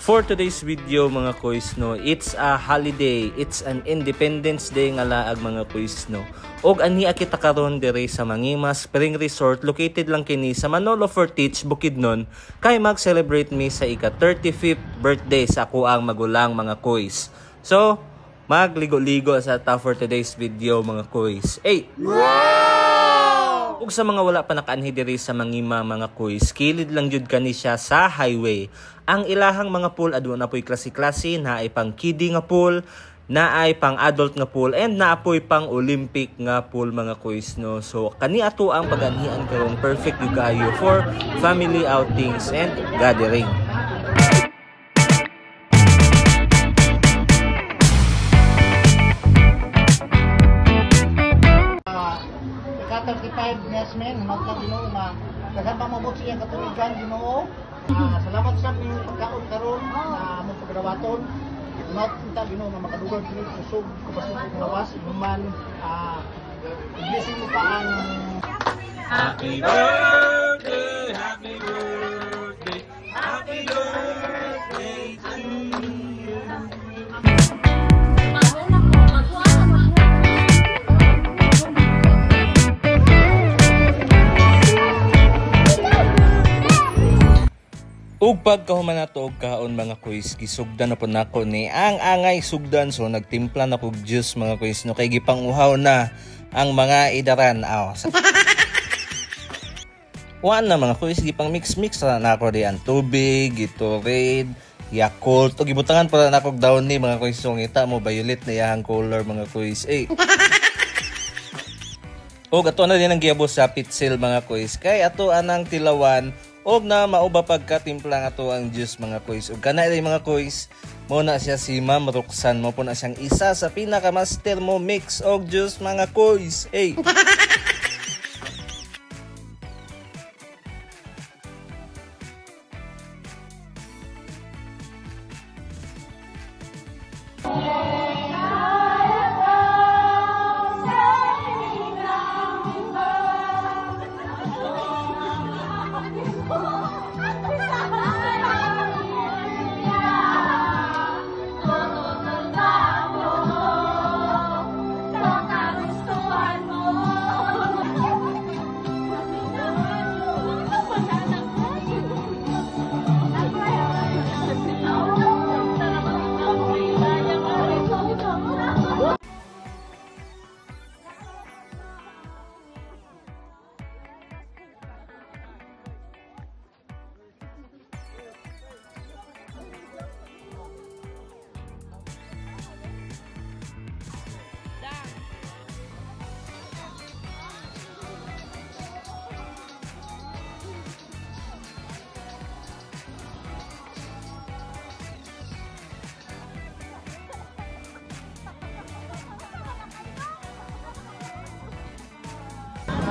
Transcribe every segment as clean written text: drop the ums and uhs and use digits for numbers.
For today's video mga kuys no, it's a holiday, it's an Independence Day nga laag mga kuys no. Og ania kita karon dire sa Mangima Spring Resort, located lang kini sa Manolo Fortich, Bukidnon, kay mag-celebrate mi sa ika 35th birthday sa ako ang magulang mga kuys. So, magligo-ligo sa ta for today's video mga kuys. Hey! Wow! Ug sa mga wala pa nakaanhi diri sa Mangima mga kuys, kilid lang jud kani siya sa highway. Ang ilahang mga pool aduna na po'y klase-klase, na ay pang kiddie nga pool, na ay pang adult nga pool, and na po'y pang Olympic nga pool mga kuys no. So kani ato ang paganhian karong perfect yung kayo for family outings and gathering. Ika-35 nesmen, magka Ginoo na daghan pa mabot siya katuigan Ginoo. Salamat sa pagkaon karon na among pagdawaton. Not unta Ginoo na makadugay kini usog kapasok ng lawas inuman. Blessing mo pa ang Happy birthday, happy birthday, happy birthday to you. Ug pagkahuman nato og kaon mga kuys, gisugdan na po nako ni ang angay sugdan, so nagtimpla na kog juice mga kuys no, kay gipanguhaw na ang mga idaran aw. Wan na mga kuys, gipang mix na nako di ang tubig, Gatorade, Yakult, ug gibutangan para nako og downy mga kuys, so ngita mo violet na iyang color mga kuys. Ug ato na din ang giyabos sa pitsil mga kuys, kay ato anang tilawan og na mauba pagkatimpla nga to ang juice mga kuys. Ug kana rin mga kuys, mo na siya si Ma'am Roxanne, mo po na siyang isa sa pinaka-master mo mix og juice mga kuys. Hey!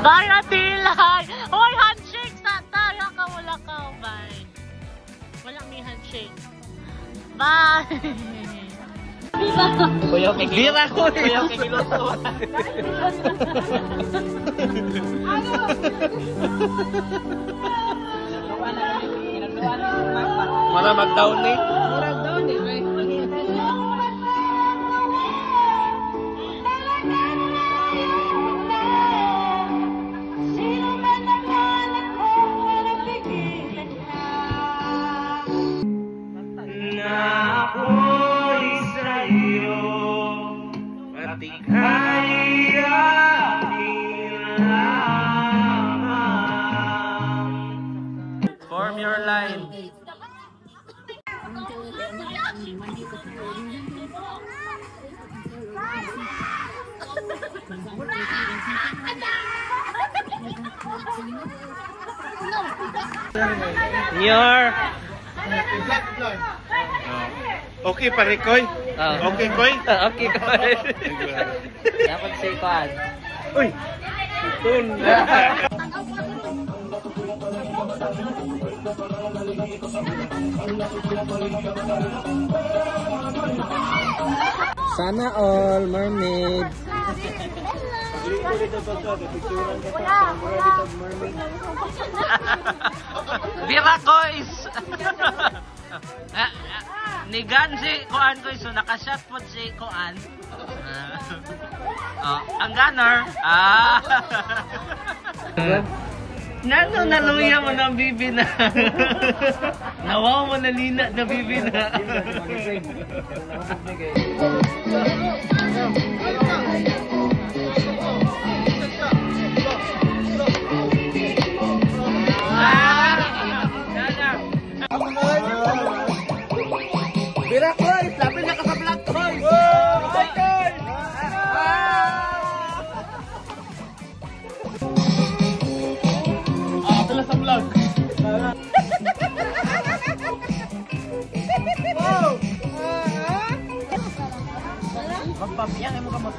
Bye, Atilay! Hoy, handshake sa tayo ka, wala ka, bye. Wala may handshake. Bye! Kuya kay Bira ko eh! Kuya kay Giloso. Mara mag-down eh. Form your line. Okay pare koy. Okay koy. Okay, Koy. Dapat si Kwan. Uy. Itun. Sana all mermaid. Birakoys! Nigan si Kuan ko so nakashot po si Kuan. Ang gunner. Nano naluya mo ng bibi na. Nawaw mo na lina na bibi na. Black Toys! Lapit na ka sa Black Toys! Black Toys! Tulas ang vlog! Wow! Magpapiyang mo kamot.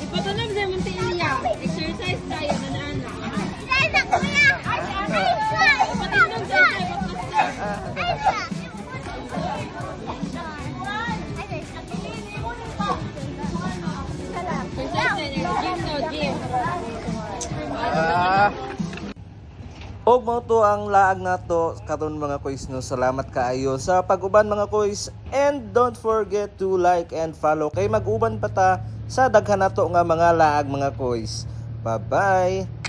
Ipatanong din mong tiniya. Exercise tayo na naanak. Ipatanong din tayo. Og mo to ang laag nato karon mga kuys no. Salamat kaayo sa pag-uban mga kuys, and don't forget to like and follow kay mag-uban pa ta sa daghan nato nga mga laag mga kuys. Bye bye.